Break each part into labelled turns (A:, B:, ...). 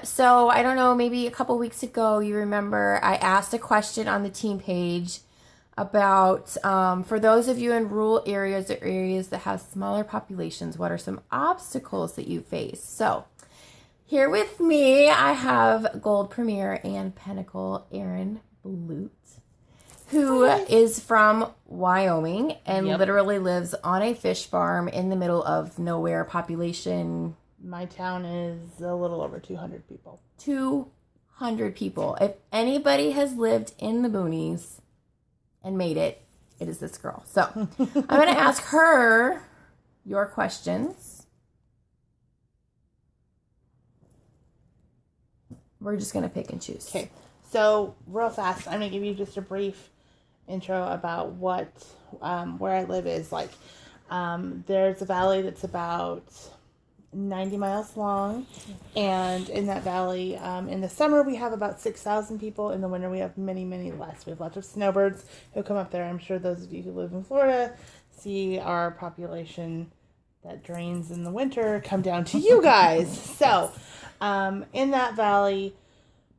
A: So I don't know, maybe a couple weeks ago, you remember I asked a question on the team page about for those of you in rural areas or areas that have smaller populations, what are some obstacles that you face? So here with me, I have Gold Premier and Pinnacle Erin Blutt, who is from Wyoming and literally lives on a fish farm in the middle of nowhere population.
B: My town is a little over 200 people.
A: 200 people. If anybody has lived in the boonies and made it, it is this girl. So I'm going to ask her your questions. We're just going to pick and choose.
B: Okay. So real fast, I'm going to give you just a brief intro about what where I live is like. There's a valley that's about 90 miles long, and in that valley, in the summer we have about 6,000 people. In the winter we have many less. We have lots of snowbirds who come up there. I'm sure those of you who live in Florida see our population that drains in the winter come down to you guys. So in that valley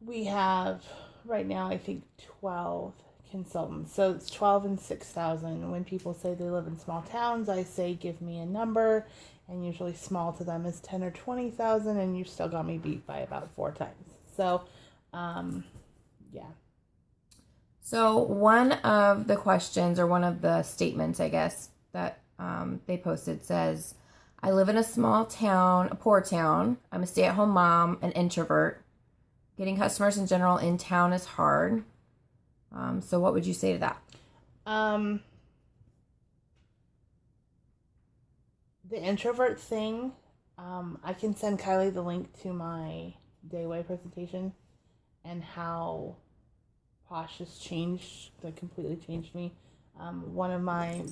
B: we have right now I think 12 consultants. So it's 12 and 6,000. When people say they live in small towns, I say give me a number. And usually small to them is 10 or 20,000, and you still got me beat by about 4 times. So, yeah.
A: So one of the questions, or one of the statements, I guess, that they posted says, I live in a small town, a poor town. I'm a stay-at-home mom, an introvert. Getting customers in general in town is hard. So what would you say to that?
B: The introvert thing, I can send Kylie the link to my Dayway presentation and how Posh has changed, like completely changed me. One of my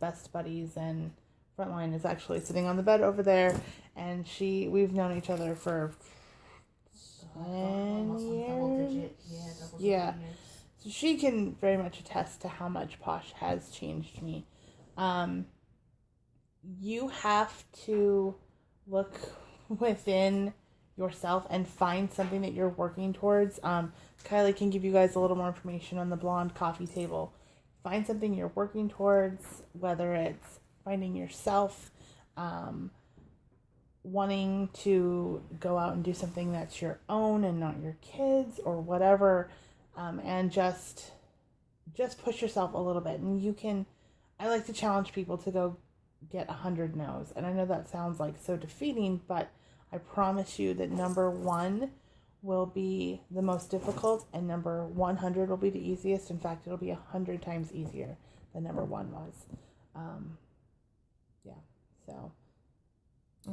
B: best buddies and frontline is actually sitting on the bed over there, and we've known each other for 10 years. Yeah. So she can very much attest to how much Posh has changed me. You have to look within yourself and find something that you're working towards. Kylie can give you guys a little more information on the blonde coffee table. Find something you're working towards, whether it's finding yourself, wanting to go out and do something that's your own and not your kids or whatever, and just push yourself a little bit. And I like to challenge people to go get 100 no's. And I know that sounds like so defeating, but I promise you that number 1 will be the most difficult and number 100 will be the easiest. In fact, it'll be 100 times easier than number 1 was. Yeah, so.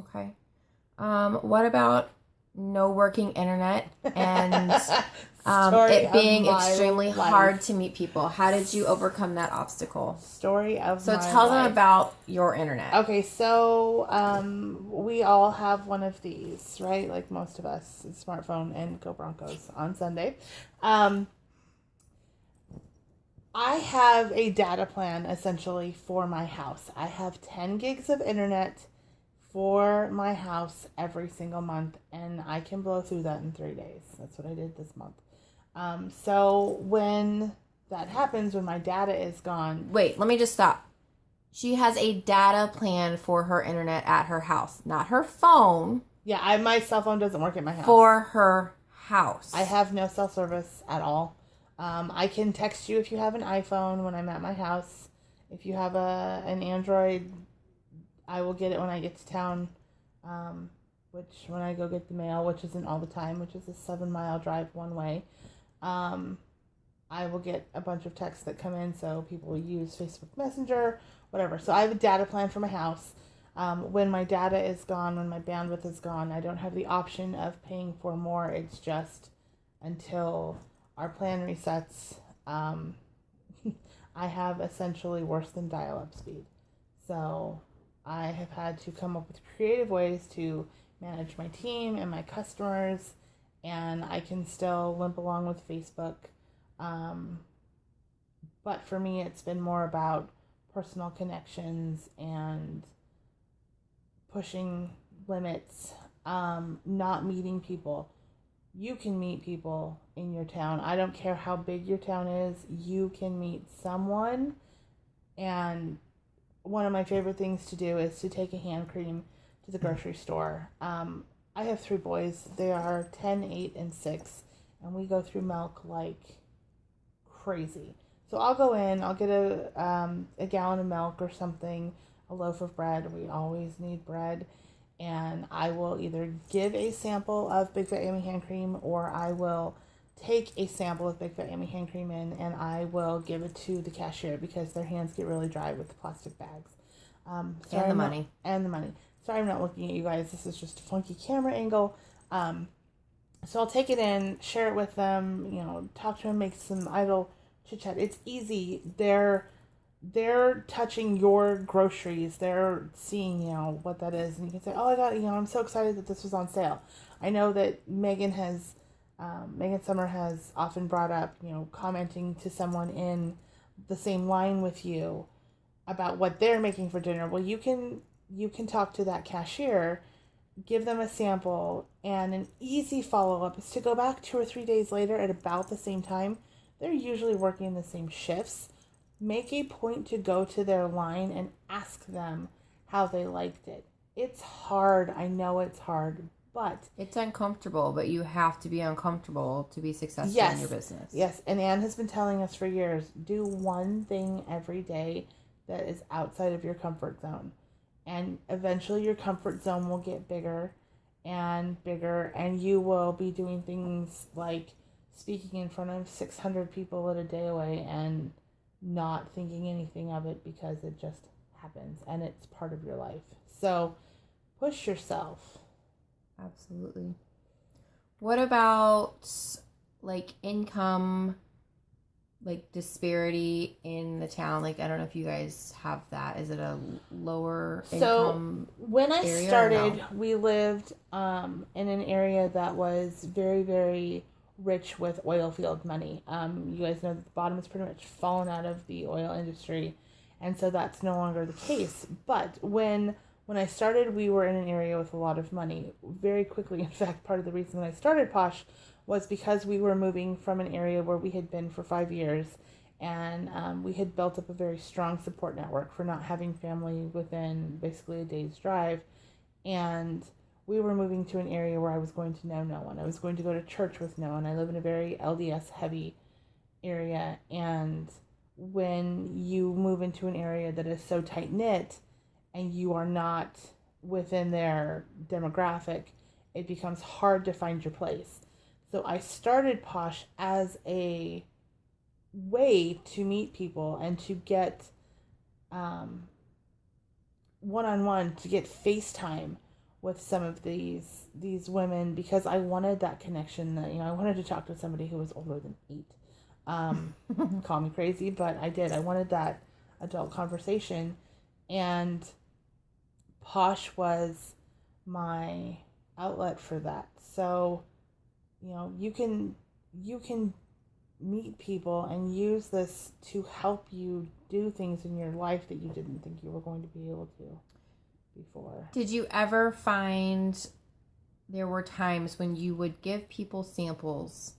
A: Okay. What about no working internet and it being extremely hard to meet people? How did you overcome that obstacle?
B: Story of my life.
A: So tell them about your internet.
B: Okay, so we all have one of these, right? Like most of us, a smartphone, and go Broncos on Sunday. I have a data plan essentially for my house. I have 10 gigs of internet for my house every single month, and I can blow through that in 3 days. That's what I did this month. So when that happens, when my data is gone...
A: Wait, let me just stop. She has a data plan for her internet at her house, not her phone.
B: Yeah, my cell phone doesn't work at my house.
A: For her house.
B: I have no cell service at all. I can text you if you have an iPhone when I'm at my house. If you have an Android, I will get it when I get to town, which when I go get the mail, which isn't all the time, which is a 7-mile drive one way. I will get a bunch of texts that come in, so people will use Facebook Messenger, whatever. So I have a data plan for my house. When my data is gone, when my bandwidth is gone, I don't have the option of paying for more. It's just until our plan resets. I have essentially worse than dial-up speed. So I have had to come up with creative ways to manage my team and my customers, and I can still limp along with Facebook. But for me, it's been more about personal connections and pushing limits, not meeting people. you can meet people in your town. I don't care how big your town is, you can meet someone. And one of my favorite things to do is to take a hand cream to the grocery store. I have 3 boys. They are 10, 8, and 6, and we go through milk like crazy. So I'll go in, I'll get a gallon of milk or something, a loaf of bread. We always need bread. And I will either give a sample of Big Fat Yummy hand cream, or I will take a sample of Big Fat Yummy hand cream in, and I will give it to the cashier because their hands get really dry with the plastic bags.
A: And the money.
B: Sorry, I'm not looking at you guys. This is just a funky camera angle. So I'll take it in, share it with them, talk to them, make some idle chit chat. It's easy. They're touching your groceries. They're seeing, what that is. And you can say, oh, I got, I'm so excited that this was on sale. I know that Megan Summer has often brought up, commenting to someone in the same line with you about what they're making for dinner. Well, you can talk to that cashier, give them a sample, and an easy follow-up is to go back 2 or 3 days later at about the same time. They're usually working the same shifts. Make a point to go to their line and ask them how they liked it. It's hard. I know it's hard, but...
A: It's uncomfortable, but you have to be uncomfortable to be successful in your business.
B: Yes, and Anne has been telling us for years, do one thing every day that is outside of your comfort zone. And eventually your comfort zone will get bigger, and you will be doing things like speaking in front of 600 people at a day away and not thinking anything of it because it just happens and it's part of your life. So push yourself.
A: Absolutely. What about income, disparity in the town? I don't know if you guys have that. Is it a lower income?
B: So when I started, we lived in an area that was very, very rich with oil field money. You guys know that the bottom has pretty much fallen out of the oil industry, and so that's no longer the case. But when I started, we were in an area with a lot of money very quickly. In fact, part of the reason I started Posh was because we were moving from an area where we had been for 5 years, and we had built up a very strong support network for not having family within basically a day's drive. And we were moving to an area where I was going to know no one. I was going to go to church with no one. I live in a very LDS heavy area. And when you move into an area that is so tight knit and you are not within their demographic, it becomes hard to find your place. So I started Posh as a way to meet people and to get one-on-one, to get FaceTime with some of these women, because I wanted that connection. That I wanted to talk to somebody who was older than 8. Call me crazy, but I did. I wanted that adult conversation, and Posh was my outlet for that. So, you can meet people and use this to help you do things in your life that you didn't think you were going to be able to before.
A: Did you ever find there were times when you would give people samples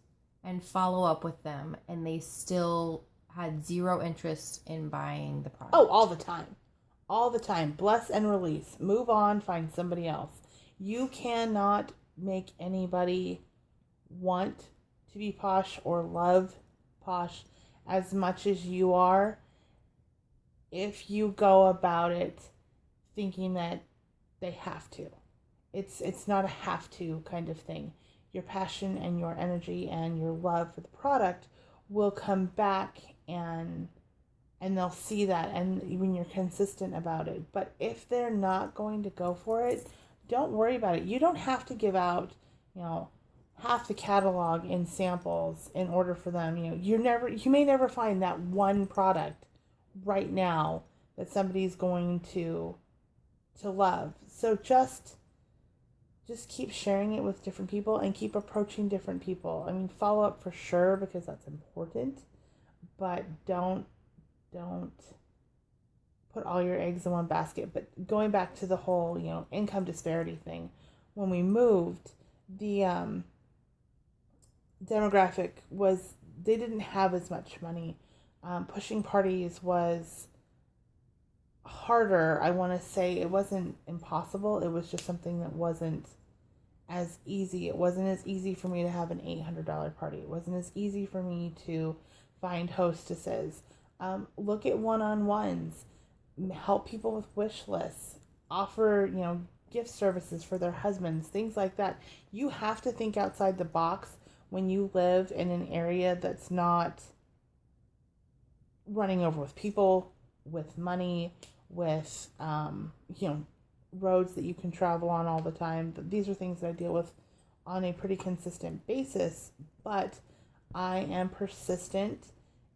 A: and follow up with them and they still had zero interest in buying the product?
B: Oh, all the time. All the time. Bless and release. Move on, find somebody else. You cannot make anybody want to be Posh or love Posh as much as you are if you go about it thinking that they have to. It's not a have to kind of thing. Your passion and your energy and your love for the product will come back, and they'll see that, and when you're consistent about it. But if they're not going to go for it, don't worry about it. You don't have to give out, half the catalog in samples in order for them. You may never find that one product right now that somebody's going to love. So just keep sharing it with different people and keep approaching different people. I mean, follow up for sure, because that's important, but don't put all your eggs in one basket. But going back to the whole, income disparity thing, when we moved, demographic was, they didn't have as much money. Pushing parties was harder. I want to say it wasn't impossible. It was just something that wasn't as easy. It wasn't as easy for me to have an $800 party. It wasn't as easy for me to find hostesses. Look at one-on-ones. Help people with wish lists. Offer, gift services for their husbands, things like that. You have to think outside the box when you live in an area that's not running over with people, with money, with roads that you can travel on all the time. These are things that I deal with on a pretty consistent basis, but I am persistent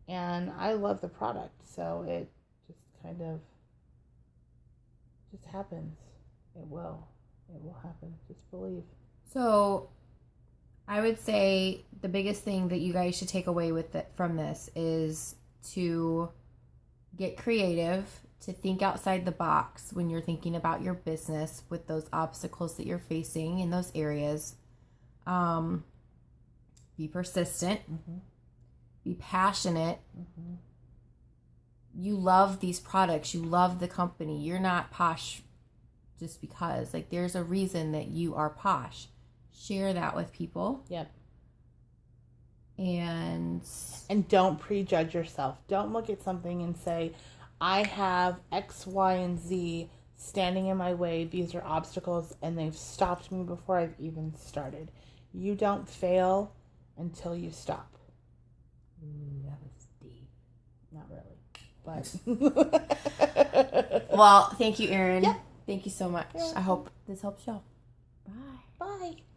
B: and I love the product, so it just kind of just happens. It will happen. Just believe.
A: So I would say the biggest thing that you guys should take away from this is to get creative, to think outside the box when you're thinking about your business with those obstacles that you're facing in those areas. Be persistent. Mm-hmm. Be passionate. Mm-hmm. You love these products. You love the company. You're not Posh just because. Like, there's a reason that you are Posh. Share that with people.
B: Yep.
A: And
B: don't prejudge yourself. Don't look at something and say, I have X, Y, and Z standing in my way. These are obstacles, and they've stopped me before I've even started. You don't fail until you stop.
A: That was deep.
B: Not really, but.
A: Well, thank you, Erin.
B: Yep.
A: Thank you so much. I hope this helps y'all. Bye.
B: Bye.